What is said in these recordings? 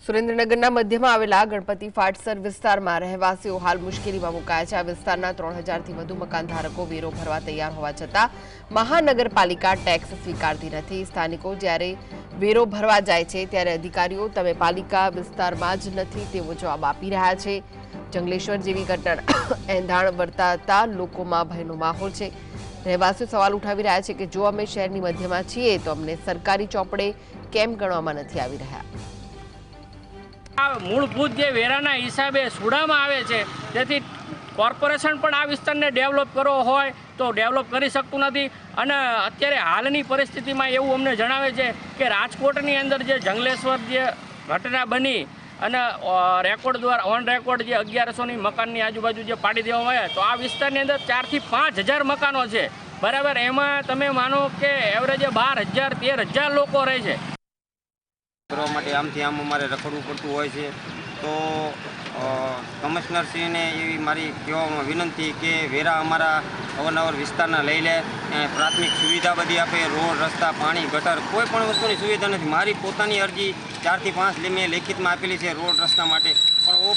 સુરેન્દ્રનગરના મધ્યમાં આવેલા ગણપતિ ફાટસર વિસ્તારમાં રહેવાસીઓ હાલ મુશ્કેલીમાં મુકાયા છે। આ વિસ્તારના 3000થી વધુ મકાનધારકો વેરો ભરવા તૈયાર હોવા છતાં મહાનગરપાલિકા ટેક્સ સ્વીકારતી નથી। સ્થાનિકો જ્યારે વેરો ભરવા જાય છે ત્યારે અધિકારીઓ તમે પાલિકા વિસ્તારમાં જ નથી તેવો જવાબ આપી રહ્યા છે। જંગલેશ્વર જેવી ઘટના એંધાણ વર્તાતા લોકોમાં ભયનો માહોલ છે। રહેવાસીઓ સવાલ ઉઠાવી રહ્યા છે કે જો અમે શહેરની મધ્યમાં છીએ તો અમને સરકારી ચોપડે કેમ ગણવામાં નથી આવી રહ્યા। મૂળભૂત જે વેરાના હિસાબે સુડામાં આવે છે, જેથી કોર્પોરેશન પણ આ વિસ્તારને ડેવલપ કરવો હોય તો ડેવલપ કરી શકતું નથી। અને અત્યારે હાલની પરિસ્થિતિમાં એવું અમને જણાવે છે કે રાજકોટની અંદર જે જંગલેશ્વર જે ઘટના બની અને રેકોર્ડ દ્વારા ઓન રેકોર્ડ જે 1100ની મકાનની આજુબાજુ જે પાડી દેવામાં આવ્યા, તો આ વિસ્તારની અંદર 4000થી 5000 મકાનો છે, બરાબર। એમાં તમે માનો કે એવરેજે 12000 13000 લોકો રહે છે। કરવા માટે આમથી આમ અમારે રખડવું પડતું હોય છે। તો કમિશનરશ્રીને એવી મારી કહેવામાં વિનંતી કે વેરા અમારા અવારનવાર વિસ્તારના લઈ લે, પ્રાથમિક સુવિધા બધી આપે, રોડ રસ્તા પાણી ગટર કોઈ પણ વસ્તુની સુવિધા નથી। મારી પોતાની અરજી 4 થી 5 મેં લેખિતમાં આપેલી છે રોડ રસ્તા માટે,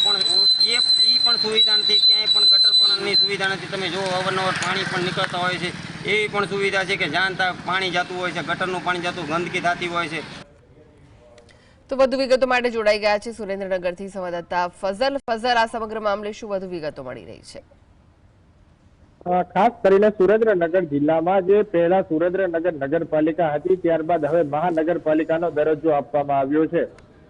પણ એ પણ સુવિધા નથી, ક્યાંય પણ ગટર પણની સુવિધા નથી। તમે જો અવારનવાર પાણી પણ નીકળતા હોય છે, એવી પણ સુવિધા છે કે જાણતા પાણી જતું હોય છે, ગટરનું પાણી જતું, ગંદકી થતી હોય છે। તો વધુ વિગતો માટે જોડાઈ ગયા છે સુરેન્દ્રનગરથી સંવાદદાતા ફઝલ। ફઝલ, આ સમગ્ર મામલે શું વધુ વિગતો મળી રહી છે? ખાસ કરીને સુરેન્દ્રનગર જિલ્લામાં જે પહેલા સુરેન્દ્રનગર નગરપાલિકા હતી, ત્યારબાદ હવે મહાનગરપાલિકાનો દરજ્જો આપવામાં આવ્યો છે।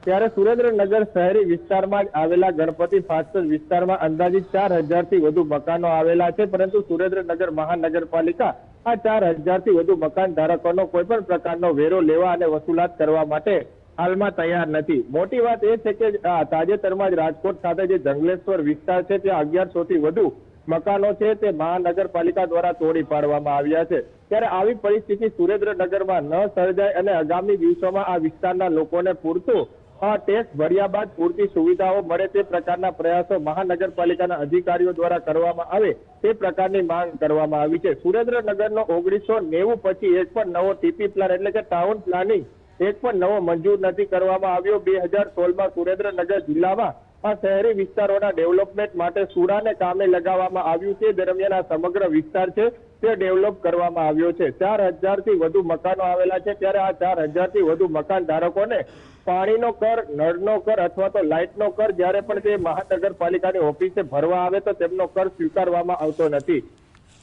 ત્યારે સુરેન્દ્રનગર શહેરી વિસ્તારમાં જ આવેલા ગણપતિ ફાટસર વિસ્તારમાં અંદાજિત 4000થી વધુ મકાનો આવેલા છે, પરંતુ સુરેન્દ્રનગર મહાનગરપાલિકા આ 4000થી વધુ મકાન ધારકોનો કોઈ પણ પ્રકારનો વેરો લેવા અને વસૂલાત કરવા માટે હાલમાં તૈયાર નથી। મોટી વાત એ છે કે તાજેતરમાં જ રાજકોટ ખાતે જે જંગલેશ્વર વિસ્તાર છે ત્યાં 1100થી વધુ મકાનો છે તે મહાનગરપાલિકા દ્વારા તોડી પાડવામાં આવ્યા છે। ત્યારે આવી પરિસ્થિતિ સુરેન્દ્રનગરમાં ન સર્જાય અને આગામી દિવસોમાં આ વિસ્તારના લોકોને પૂરતું ટેક્સ ભર્યા બાદ પૂરતી સુવિધાઓ મળે તે પ્રકારના પ્રયાસો મહાનગરપાલિકાના અધિકારીઓ દ્વારા કરવામાં આવે તે પ્રકારની માંગ કરવામાં આવી છે। સુરેન્દ્રનગરનો 1990 પછી એક પણ નવો ટીપી પ્લાન એટલે કે ટાઉન પ્લાનિંગ એક પણ નવો મંજૂર નથી કરવામાં આવ્યો। 2016માં સુરેન્દ્રનગર જિલ્લામાં આ શહેરી વિસ્તારોના ડેવલપમેન્ટ માટે સુરાને કામે લગાવવામાં આવ્યું છે। દરમિયાન આ સમગ્ર વિસ્તાર છે તે ડેવલપ કરવામાં આવ્યો છે। 4000થી વધુ મકાનો આવેલા છે, ત્યારે આ 4000થી વધુ મકાન ધારકોને પાણીનો કર, નળનો કર અથવા તો લાઇટનો કર જ્યારે પણ તે મહાનગરપાલિકાની ઓફિસે ભરવા આવે તો તેમનો કર સ્વીકારવામાં આવતો નથી।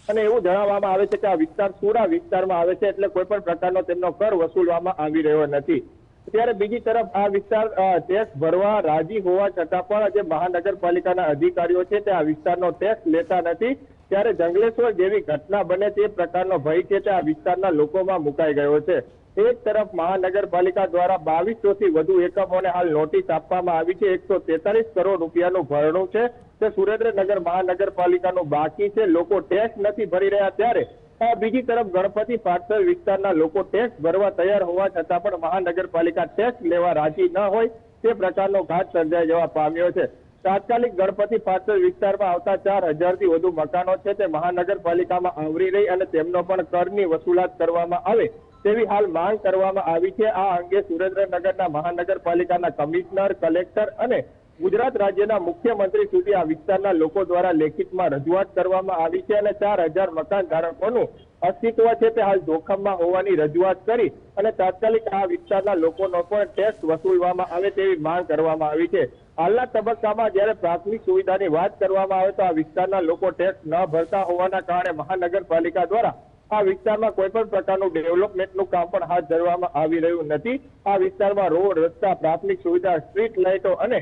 અને એવું જણાવવામાં આવે છે કે આ વિસ્તાર સુરા વિસ્તારમાં આવે છે, એટલે કોઈ પણ પ્રકારનો તેમનો કર વસૂલવામાં આવી રહ્યો નથી। ત્યારે બીજી તરફ આ વિસ્તાર ટેક્સ ભરવા રાજી હોવા છતાં પણ જે મહાનગરપાલિકાના અધિકારીઓ છે તે આ વિસ્તારનો ટેક્સ લેતા નથી। ત્યારે જંગલેશ્વર જેવી ઘટના બને તે પ્રકારનો ભય છે તે આ વિસ્તારના લોકોમાં મુકાઈ ગયો છે। એક તરફ મહાનગરપાલિકા દ્વારા 2200થી વધુ એકમોને હાલ નોટિસ આપવામાં આવી છે। 143 કરોડ રૂપિયાનું ભરણું છે તે સુરેન્દ્રનગર મહાનગરપાલિકાનું બાકી છે, લોકો ટેક્સ નથી ભરી રહ્યા। ત્યારે બીજી તરફ ગણપતિ ફાટસર વિસ્તારના લોકો ટેક્સ ભરવા તૈયાર હોવા છતાં પણ મહાનગરપાલિકા ટેક્સ લેવા રાજી ન હોય તે પ્રકારનો ઘાટ સર્જાઈ જવા પામ્યો છે। તાત્કાલિક ગણપતિ ફાટસર વિસ્તારમાં આવતા 4000થી વધુ મકાનો છે તે મહાનગરપાલિકામાં આવરી રહી અને તેમનો પણ કરની વસૂલાત કરવામાં આવે તેવી હાલ માંગ કરવામાં આવી છે। આ અંગે સુરેન્દ્રનગરના મહાનગરપાલિકાના કમિશનર, કલેક્ટર અને ગુજરાત રાજ્યના મુખ્યમંત્રી સુધી આ વિસ્તારના લોકો દ્વારા લેખિતમાં રજૂઆત કરવામાં આવી છે અને 4000 મકાન ધારકોનું અસ્તિત્વ છે તે હાલ જોખમમાં હોવાની રજૂઆત કરી અને તાત્કાલિક આ વિસ્તારના લોકોનો પણ ટેક્સ વસૂલવામાં આવે તેવી માંગ કરવામાં આવી છે। હાલના તબક્કામાં જ્યારે પ્રાથમિક સુવિધાની વાત કરવામાં આવે તો આ વિસ્તારના લોકો ટેક્સ ન ભરતા હોવાના કારણે મહાનગરપાલિકા દ્વારા આ વિસ્તારમાં કોઈ પણ પ્રકારનું ડેવલપમેન્ટનું કામ પણ હાથ ધરવામાં આવી રહ્યું નથી। આ વિસ્તારમાં રોડ, રસ્તા, પ્રાથમિક સુવિધા, સ્ટ્રીટ લાઇટો અને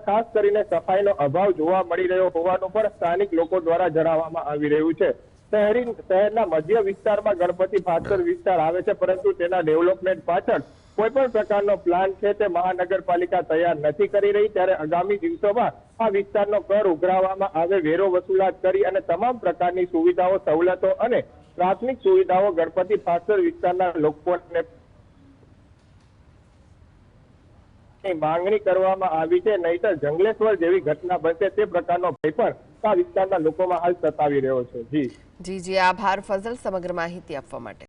ખાસ કરીને સફાઈનો અભાવ જોવા મળી રહ્યો હોવાનું પણ સ્થાનિક લોકો દ્વારા જણાવવામાં આવી રહ્યું છે। શહેરના મધ્ય વિસ્તારમાં ગણપતિ ફાટસર વિસ્તાર આવે છે, પરંતુ તેના ડેવલપમેન્ટ પાછળ કોઈ પણ પ્રકારનો પ્લાન છે તે મહાનગરપાલિકા તૈયાર નથી કરી રહી। ત્યારે આગામી દિવસોમાં આ વિસ્તારનો કર ઉઘરાવવામાં આવે, વેરો વસૂલાત કરી અને તમામ પ્રકારની સુવિધાઓ, સવલતો અને પ્રાથમિક સુવિધાઓ ગણપતિ ફાટસર વિસ્તારના લોકોને માંગણી કરવામાં આવી છે, નહીતર જંગલેશ્વર જેવી ઘટના બનશે તે પ્રકારનો ભય પણ આ વિસ્તારના લોકોમાં હાલ સતાવી રહ્યો છે। જી, આભાર ફઝલ સમગ્ર માહિતી આપવા માટે।